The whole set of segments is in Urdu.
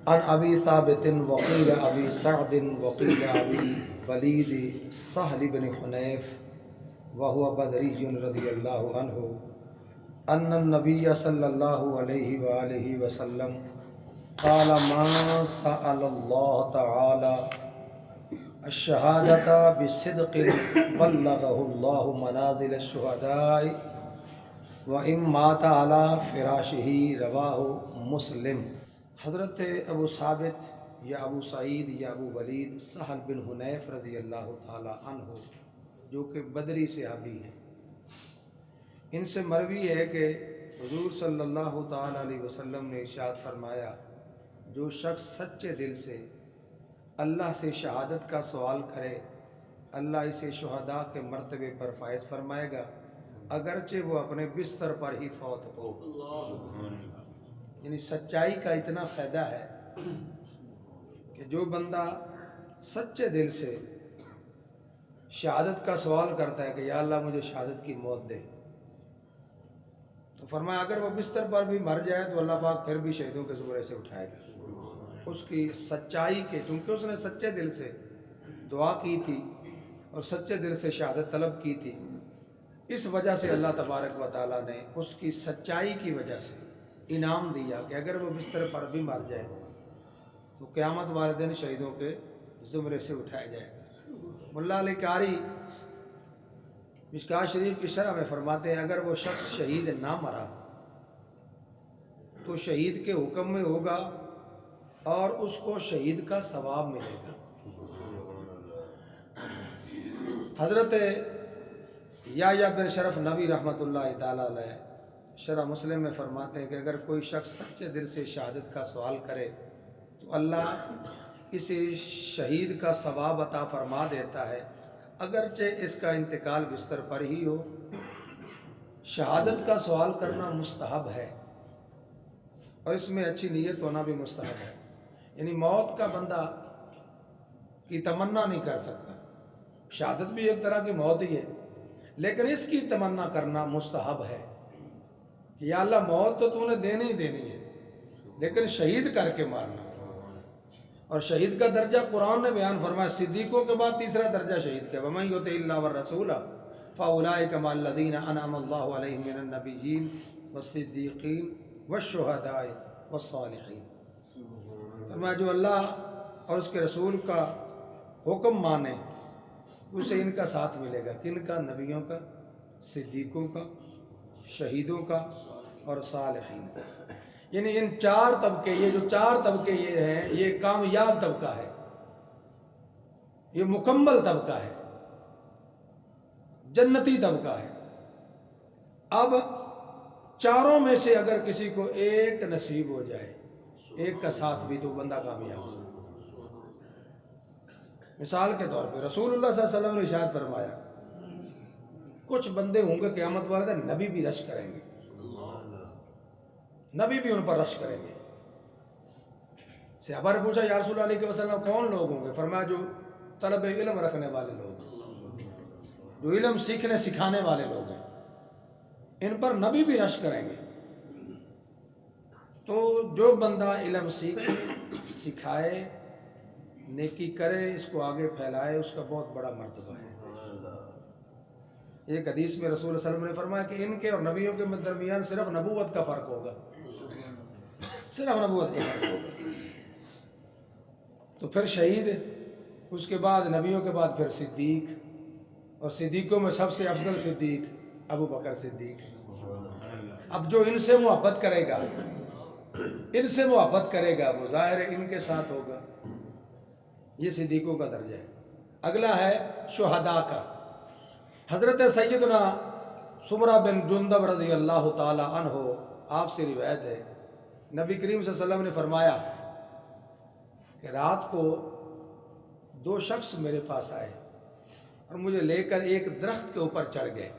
عن ابی ثابت وقیل ابی سعد وقیل ابی ولید سہل بن حنیف وهو بدری رضی اللہ عنہ ان النبی صلی اللہ علیہ وآلہ وسلم قال ما سأل اللہ تعالی الشہادۃ بصدق بلغہ اللہ منازل الشہداء وإن مات على فراشہ رواہ مسلم۔ حضرت ابو ثابت یا ابو سعید یا ابو ولید سہل بن حنیف رضی اللہ تعالی عنہ جو کہ بدری صحابی ہیں، ان سے مروی ہے کہ حضور صلی اللہ تعالی علیہ وسلم نے ارشاد فرمایا، جو شخص سچے دل سے اللہ سے شہادت کا سوال کرے اللہ اسے شہداء کے مرتبے پر فائز فرمائے گا، اگرچہ وہ اپنے بستر پر ہی فوت ہو۔ یعنی سچائی کا اتنا فائدہ ہے کہ جو بندہ سچے دل سے شہادت کا سوال کرتا ہے کہ یا اللہ مجھے شہادت کی موت دے، تو فرمایا اگر وہ بستر پر بھی مر جائے تو اللہ پاک پھر بھی شہیدوں کے زمرے سے اٹھائے گا۔ اس کی سچائی کے، چونکہ اس نے سچے دل سے دعا کی تھی اور سچے دل سے شہادت طلب کی تھی، اس وجہ سے اللہ تبارک و تعالیٰ نے اس کی سچائی کی وجہ سے انعام دیا کہ اگر وہ بستر پر بھی مر جائے تو قیامت والے دن شہیدوں کے زمرے سے اٹھایا جائے گا۔ ملا علی قاری مشکوٰۃ شریف کی شرح میں فرماتے ہیں اگر وہ شخص شہید نہ مرا تو شہید کے حکم میں ہوگا اور اس کو شہید کا ثواب ملے گا۔ حضرت یحییٰ بن شرف نبی رحمۃ اللہ تعالی علیہ شرح مسلم میں فرماتے ہیں کہ اگر کوئی شخص سچے دل سے شہادت کا سوال کرے تو اللہ اسے شہید کا ثواب عطا فرما دیتا ہے، اگرچہ اس کا انتقال بستر پر ہی ہو۔ شہادت کا سوال کرنا مستحب ہے اور اس میں اچھی نیت ہونا بھی مستحب ہے، یعنی موت کا بندہ کی تمنا نہیں کر سکتا، شہادت بھی ایک طرح کی موت ہی ہے، لیکن اس کی تمنا کرنا مستحب ہے کہ یا اللہ موت تو نے دینی ہی دینی ہے لیکن شہید کر کے مارنا۔ اور شہید کا درجہ قرآن نے بیان فرمایا، صدیقوں کے بعد تیسرا درجہ شہید کا، وَمَن يُطِعِ اللَّهَ وَالرَّسُولَ فَأُولَٰئِكَ مَعَ الَّذِينَ أَنْعَمَ اللَّهُ عَلَيْهِم مِّنَ النَّبِيِّينَ وَالصِّدِّيقِينَ وَالشُّهَدَاءِ وَالصَّالِحِينَ۔ فرمایا جو اللہ اور اس کے رسول کا حکم مانے اسے ان کا ساتھ ملے گا، کن کا؟ نبیوں کا، صدیقوں کا، شہیدوں کا اور صالحین کا۔ یعنی ان چار طبقے، یہ جو چار طبقے یہ ہیں، یہ کامیاب طبقہ ہے، یہ مکمل طبقہ ہے، جنتی طبقہ ہے۔ اب چاروں میں سے اگر کسی کو ایک نصیب ہو جائے، ایک کا ساتھ بھی، تو بندہ کامیاب ہوگا۔ مثال کے طور پہ رسول اللہ صلی اللہ علیہ وسلم نے ارشاد فرمایا کچھ بندے ہوں گے قیامت والے دن نبی بھی رش کریں گے، نبی بھی ان پر رش کریں گے۔ صحابہ نے پوچھا یا رسول اللہ علیہ وسلم کون لوگ ہوں گے؟ فرمایا جو طلب علم رکھنے والے لوگ، جو علم سیکھنے سکھانے والے لوگ ہیں، ان پر نبی بھی رش کریں گے۔ تو جو بندہ علم سکھائے، نیکی کرے، اس کو آگے پھیلائے، اس کا بہت بڑا مرتبہ ہے۔ ایک حدیث میں رسول صلی اللہ علیہ وسلم نے فرمایا کہ ان کے اور نبیوں کے درمیان صرف نبوت کا فرق ہوگا، صرف نبوت کا فرق ہوگا۔ تو پھر شہید، اس کے بعد نبیوں کے بعد پھر صدیق، اور صدیقوں میں سب سے افضل صدیق ابو بکر صدیق۔ اب جو ان سے محبت کرے گا، ان سے محبت کرے گا، وہ ظاہر ہے ان کے ساتھ ہوگا، یہ صدیقوں کا درجہ ہے۔ اگلا ہے شہداء کا۔ حضرت سیدنا سمرہ بن جندب رضی اللہ تعالی عنہ، آپ سے روایت ہے نبی کریم صلی اللہ علیہ وسلم نے فرمایا کہ رات کو دو شخص میرے پاس آئے اور مجھے لے کر ایک درخت کے اوپر چڑھ گئے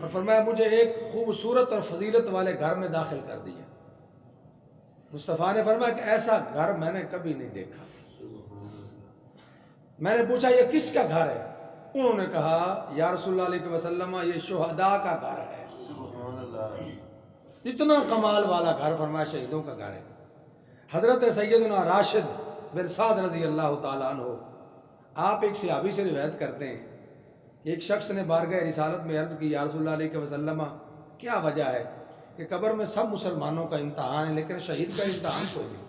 اور فرمایا مجھے ایک خوبصورت اور فضیلت والے گھر میں داخل کر دیا۔ مصطفیٰ نے فرمایا کہ ایسا گھر میں نے کبھی نہیں دیکھا۔ میں نے پوچھا یہ کس کا گھر ہے؟ انہوں نے کہا یا رسول اللہ علیہ وسلم یہ شہداء کا گھر ہے۔ اتنا کمال والا گھر، فرمایا شہیدوں کا گھر ہے۔ حضرت سیدنا راشد بن سعد رضی اللہ تعالیٰ عنہ، آپ ایک صحابی سے روایت کرتے ہیں، ایک شخص نے بارگاہ رسالت میں عرض کی، یا رسول اللہ علیہ وسلم، کیا وجہ ہے کہ قبر میں سب مسلمانوں کا امتحان ہے لیکن شہید کا امتحان کوئی نہیں؟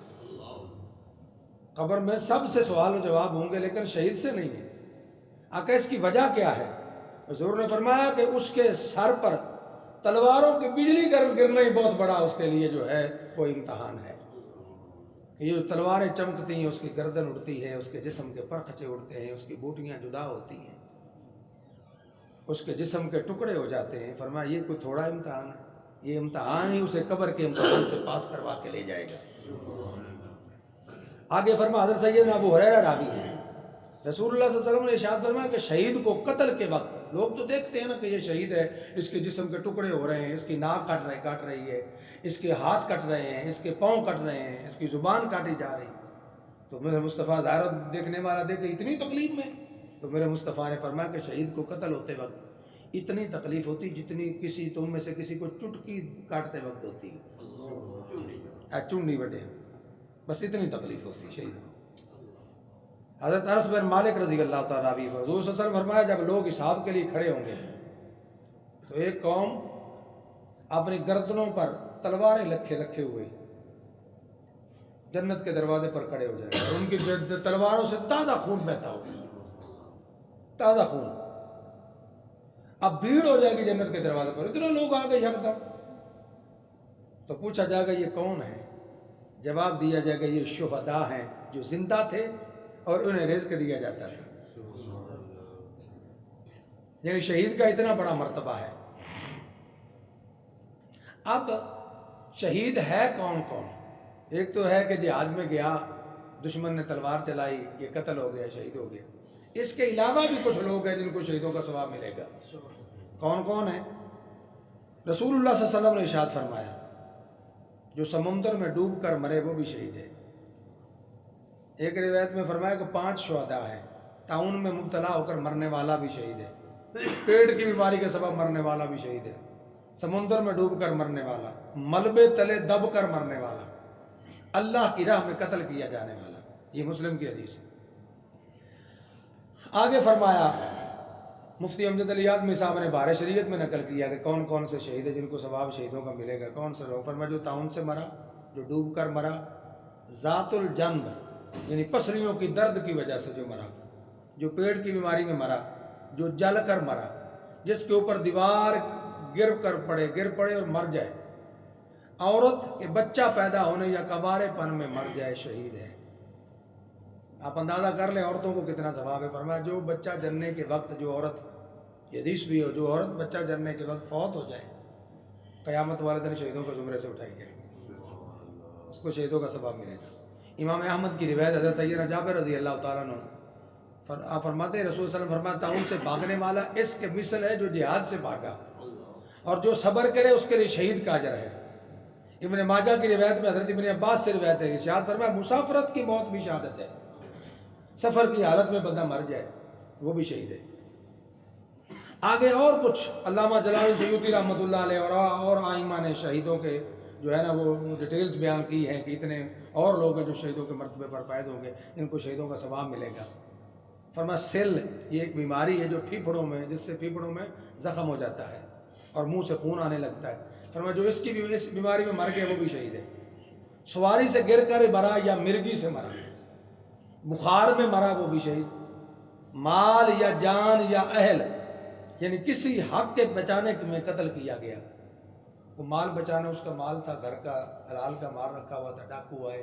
قبر میں سب سے سوال و جواب ہوں گے لیکن شہید سے نہیں ہے۔ آقا اس کی وجہ کیا ہے؟ حضور نے فرمایا کہ اس کے سر پر تلواروں کی بجلی گرنا ہی بہت بڑا اس کے لیے جو ہے وہ امتحان ہے۔ یہ جو تلواریں چمکتی ہیں، اس کی گردن اڑتی ہے، اس کے جسم کے پرخچے اڑتے ہیں، اس کی بوٹیاں جدا ہوتی ہیں، اس کے جسم کے ٹکڑے ہو جاتے ہیں۔ فرمایا یہ کوئی تھوڑا امتحان ہے، یہ امتحان ہی اسے قبر کے امتحان سے پاس کروا کے لے جائے گا۔ آگے فرمایا حضرت سیدنا ابو ہریرہ راوی ہیں، رسول اللہ صلی اللہ علیہ وسلم نے ارشاد فرمایا کہ شہید کو قتل کے وقت لوگ تو دیکھتے ہیں نا کہ یہ شہید ہے، اس کے جسم کے ٹکڑے ہو رہے ہیں، اس کی ناک کٹ رہی ہے، اس کے ہاتھ کٹ رہے ہیں، اس کے پاؤں کٹ رہے ہیں، اس کی زبان کاٹی جا رہی ہے، تو میرے مصطفیٰ ظاہر دیکھنے والا دیکھے اتنی تکلیف میں، تو میرے مصطفیٰ نے فرمایا کہ شہید کو قتل ہوتے وقت اتنی تکلیف ہوتی جتنی کسی تم میں سے کسی کو چٹکی کاٹتے وقت ہوتی ہے، چونڈی وڈے، بس اتنی تکلیف ہوتی ہے شہید کو۔ حضرت انس بن مالک رضی اللہ تعالیٰ عنہ، حضور صلی اللہ علیہ وسلم فرمایا جب لوگ حساب کے لیے کھڑے ہوں گے تو ایک قوم اپنی گردنوں پر تلواریں رکھے ہوئے جنت کے دروازے پر کھڑے ہو جائے اور ان کی تلواروں سے تازہ خون بہتا ہوگا، تازہ خون۔ اب بھیڑ ہو جائے گی جنت کے دروازے پر، اتنے لوگ آ گئے یکدم، تو پوچھا جائے گا یہ کون ہے؟ جواب دیا جائے گا یہ شہداء ہیں جو زندہ تھے اور انہیں رزق دیا جاتا تھا۔ یعنی شہید کا اتنا بڑا مرتبہ ہے۔ اب شہید ہے کون کون؟ ایک تو ہے کہ جہاد میں گیا، دشمن نے تلوار چلائی، یہ قتل ہو گیا، شہید ہو گیا۔ اس کے علاوہ بھی کچھ لوگ ہیں جن کو شہیدوں کا ثواب ملے گا۔ کون کون ہیں؟ رسول اللہ صلی اللہ علیہ وسلم نے ارشاد فرمایا جو سمندر میں ڈوب کر مرے وہ بھی شہید ہے۔ ایک روایت میں فرمایا کہ 5 شہداء ہیں، طاعون میں مبتلا ہو کر مرنے والا بھی شہید ہے، پیٹ کی بیماری کے سبب مرنے والا بھی شہید ہے، سمندر میں ڈوب کر مرنے والا، ملبے تلے دب کر مرنے والا، اللہ کی راہ میں قتل کیا جانے والا۔ یہ مسلم کی حدیث ہے۔ آگے فرمایا مفتی امجد علی اعظمی صاحب نے بارِ شریعت میں نقل کیا کہ کون کون سے شہید ہیں جن کو ثواب شہیدوں کا ملے گا۔ کون سے لوگ؟ فرمایا جو طاعون سے مرا، جو ڈوب کر مرا، ذات الجنب یعنی پسلیوں کی درد کی وجہ سے جو مرا، جو پیٹ کی بیماری میں مرا، جو جل کر مرا، جس کے اوپر دیوار گر پڑے اور مر جائے، عورت کے بچہ پیدا ہونے یا کبارے پن میں مر جائے، شہید ہے۔ آپ اندازہ کر لیں عورتوں کو کتنا ثواب ہے۔ فرمایا جو بچہ جننے کے وقت، جو عورت، یہ حدیث بھی ہو، جو عورت بچہ جننے کے وقت فوت ہو جائے، قیامت والے دن شہیدوں کے زمرے سے اٹھائی جائے گی، اس کو شہیدوں کا ثواب ملے گا۔ امام احمد کی روایت حضرت سیدنا جابر رضی اللہ تعالیٰ عنہ آپ فرماتے ہیں رسول صلی اللہ علیہ وسلم فرمایا طاعون سے بھاگنے والا اس کے مثل ہے جو جہاد سے بھاگا، اور جو صبر کرے اس کے لیے شہید کا اجر ہے۔ ابن ماجہ کی روایت میں حضرت ابن عباس سے روایت ہے، ارشاد فرمایا مسافرت کی موت بھی شہادت ہے، سفر کی حالت میں بندہ مر جائے وہ بھی شہید ہے۔ آگے اور کچھ علامہ جلال السیوطی رحمۃ اللہ علیہ اور ائمہ نے شہیدوں کے جو ہے نا وہ ڈیٹیلز بیان کی ہیں کہ اتنے اور لوگ ہیں جو شہیدوں کے مرتبے پر فائز ہوں گے، ان کو شہیدوں کا ثواب ملے گا۔ فرمایا سل یہ ایک بیماری ہے جو پھیپھڑوں میں، جس سے پھیپھڑوں میں زخم ہو جاتا ہے اور منہ سے خون آنے لگتا ہے۔ فرمایا جو اس بیماری میں مر گئے وہ بھی شہید ہے۔ سواری سے گر کر مرا یا مرگی سے مرا، بخار میں مرا وہ بھی شہید، مال یا جان یا اہل یعنی کسی حق کے بچانے میں قتل کیا گیا، وہ مال بچانا، اس کا مال تھا گھر کا، حلال کا مال رکھا ہوا تھا، ڈاکو آئے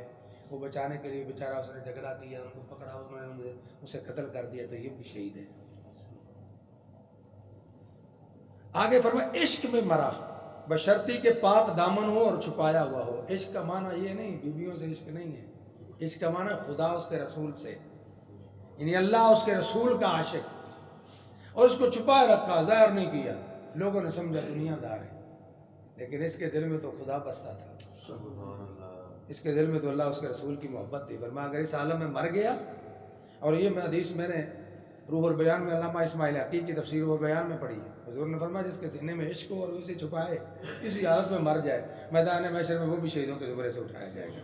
وہ بچانے کے لیے بیچارہ اس نے جھگڑا کیا، ان کو پکڑا، انہوں نے اسے قتل کر دیا، تو یہ بھی شہید ہے۔ آگے فرمایا عشق میں مرا بشرطی کے پاک دامن ہو اور چھپایا ہوا ہو۔ عشق کا معنی یہ نہیں بیویوں سے عشق نہیں ہے، عشق کا معنی خدا اس کے رسول سے، یعنی اللہ اس کے رسول کا عاشق، اور اس کو چھپائے رکھا، ظاہر نہیں کیا، لوگوں نے سمجھا دنیا دار ہے، لیکن اس کے دل میں تو خدا بستا تھا، اس کے دل میں تو اللہ اس کے رسول کی محبت تھی۔ فرمایا اگر اس عالم میں مر گیا، اور یہ حدیث میں نے روح البیان میں علامہ اسماعیل حقیقی کی تفسیر روح البیان میں پڑھی ہے، حضور نے فرمایا جس کے سینے میں عشق ہو اور اسے چھپائے، کسی حالت میں مر جائے، میدان محشر میں وہ بھی شہیدوں کے زمرے سے اٹھایا جائے گا۔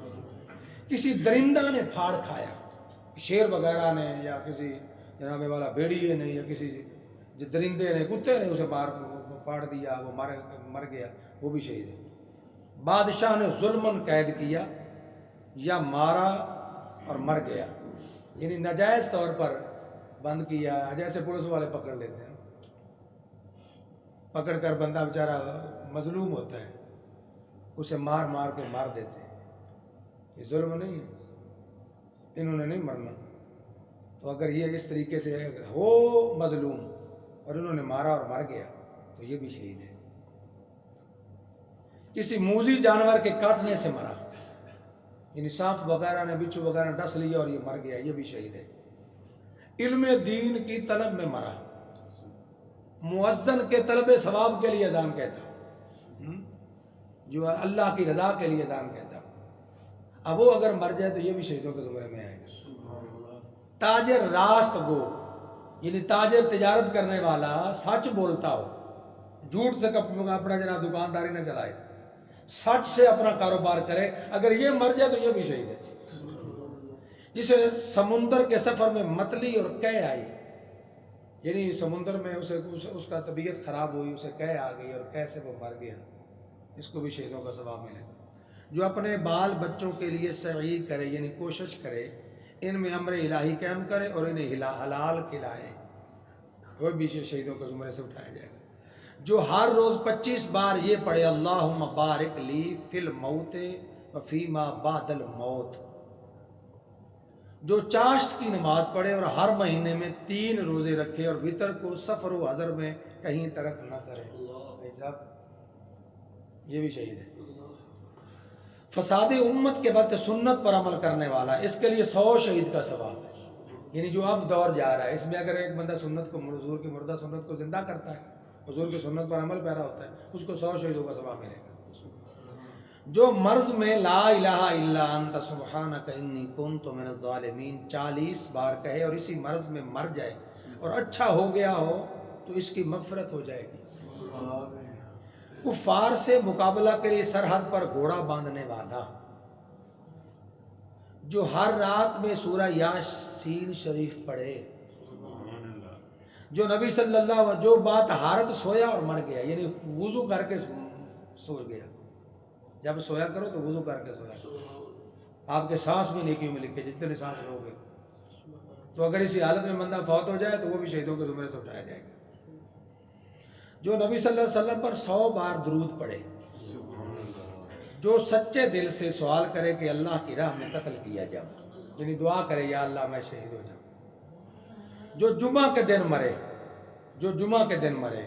کسی درندہ نے پھاڑ کھایا، شیر وغیرہ نے یا کسی جناب والا بھیڑیے نے یا کسی درندے نے کتے نے اسے پھاڑ دیا، وہ مر گیا، وہ بھی شہید ہے۔ بادشاہ نے ظلماً قید کیا یا مارا اور مر گیا، یعنی ناجائز طور پر بند کیا، جیسے پولیس والے پکڑ لیتے ہیں، پکڑ کر بندہ بیچارہ مظلوم ہوتا ہے، اسے مار مار کے مار دیتے ہیں، یہ ظلم نہیں ہے، انہوں نے نہیں مرنا۔ تو اگر یہ اس طریقے سے ہو مظلوم اور انہوں نے مارا اور مر گیا تو یہ بھی شہید ہے۔ کسی موذی جانور کے کاٹنے سے مرا، یعنی سانپ وغیرہ نے بچھو وغیرہ نے ڈس لیا اور یہ مر گیا، یہ بھی شہید ہے۔ علم دین کی طلب میں مرا، مؤذن کے طلب ثواب کے لیے اذان کہتا، جو اللہ کی رضا کے لیے اذان کہتا، اب وہ اگر مر جائے تو یہ بھی شہیدوں کے زمرے میں آئے گا۔ تاجر راست گو، یعنی تاجر تجارت کرنے والا سچ بولتا ہو، جھوٹ سے اپنا جناب دکانداری نہ چلائے، سچ سے اپنا کاروبار کرے، اگر یہ مر جائے تو یہ بھی شہید ہے۔ جسے سمندر کے سفر میں متلی اور قے آئی، یعنی سمندر میں اس کا طبیعت خراب ہوئی، اسے قے آ گئی اور قے سے وہ مر گیا، اس کو بھی شہیدوں کا ثواب ملے گا۔ جو اپنے بال بچوں کے لیے سعی کرے، یعنی کوشش کرے، ان میں امر الہی قائم کرے اور انہیں حلال کھلائے، وہ بھی شہیدوں کے زمرے سے اٹھایا جائے گا۔ جو ہر روز 25 بار یہ پڑھے اللہم بارک لی فی الموت وفیما بعد الموت، جو چاشت کی نماز پڑھے اور ہر مہینے میں 3 روزے رکھے اور وطر کو سفر و حضر میں کہیں ترک نہ کرے، یہ بھی شہید ہے۔ فساد امت کے وقت سنت پر عمل کرنے والا، اس کے لیے 100 شہید کا ثواب ہے، یعنی جو اب دور جا رہا ہے اس میں اگر ایک بندہ سنت کو، حضور کی مردہ سنت کو زندہ کرتا ہے، حضور کی سنت پر عمل پیرا ہوتا ہے، اس کو 100 شہیدوں کا ثواب ملے گا۔ جو مرض میں لا الہ الا انت سبحانک انی کنت من الظالمین 40 بار کہے اور اسی مرض میں مر جائے اور اچھا ہو گیا ہو تو اس کی مغفرت ہو جائے گی۔ کفار سے مقابلہ کے لیے سرحد پر گھوڑا باندھنے والا، جو ہر رات میں سورہ یاسین شریف پڑھے، جو نبی صلی اللہ علیہ وسلم جو بات حارت سویا اور مر گیا، یعنی وضو کر کے سو گیا، جب سویا کرو تو وضو کر کے سویا کرو، آپ کے سانس بھی نیکیوں میں لکھے جتنے سانس لو گے، تو اگر اسی حالت میں بندہ فوت ہو جائے تو وہ بھی شہیدوں کے زمرے سے اٹھایا جائے گا۔ جو نبی صلی اللہ علیہ وسلم پر 100 بار درود پڑھے، جو سچے دل سے سوال کرے کہ اللہ کی راہ میں قتل کیا جاؤں، یعنی دعا کرے یا اللہ میں شہید ہو جاؤں، جو جمعہ کے دن مرے،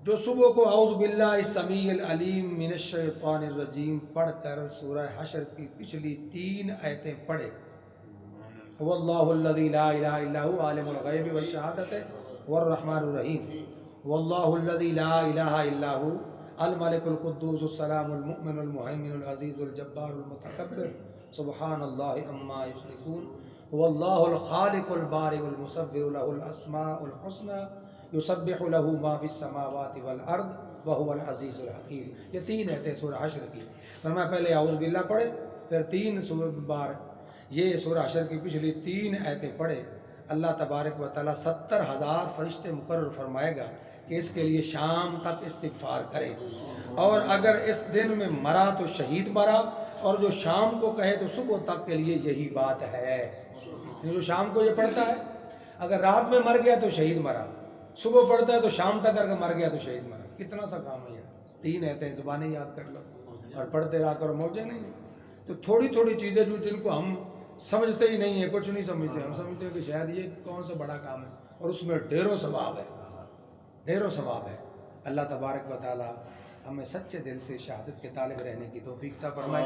جو صبح کو اعوذ باللہ السمیع العلیم من الشیطان الرجیم پڑھ کر سورہ حشر کی پچھلی 3 آیتیں پڑھے، هو اللہ الذی لا الہ الا هو عالم الغیب والشہادۃ والرحمن الرحیم، هو اللہ الذی لا الہ الا هو الملک القدوس السلام المؤمن المہیمن العزیز الجبار المتکبر سبحان اللہ عما یشرکون، هو اللہ الخالق البارئ المصور له الاسماء الحسنى یسبح له ما فی السماوات والارض وهو العزیز الحکیم۔ یہ 3 آیتیں سورہ حشر کی، فرمایا پہلے اعوذ باللہ پڑھے، پھر 3 بار یہ سورہ حشر کی پچھلی 3 آیتیں پڑھے، اللہ تبارک و تعالیٰ 70,000 فرشتے مقرر فرمائے گا کہ اس کے لیے شام تک استغفار کرے، اور اگر اس دن میں مرا تو شہید مرا، اور جو شام کو کہے تو صبح تک کے لیے یہی بات ہے۔ جو شام کو یہ پڑھتا ہے اگر رات میں مر گیا تو شہید مرا، صبح پڑھتا ہے تو شام تک اگر مر گیا تو شہید مرا، کتنا سا کام ہے یار، 3 آیتیں زبانیں یاد کر لو اور پڑھتے رہا کرو، موجے نہیں۔ تو تھوڑی تھوڑی چیزیں جو جن کو ہم سمجھتے ہی نہیں ہیں، کچھ نہیں سمجھتے، ہم سمجھتے ہیں کہ شاید یہ کون سا بڑا کام ہے، اور اس میں ڈھیروں ثواب ہے۔ اللہ تبارک و تعالی ہمیں سچے دل سے شہادت کے طالب رہنے کی توفیق عطا فرمائے۔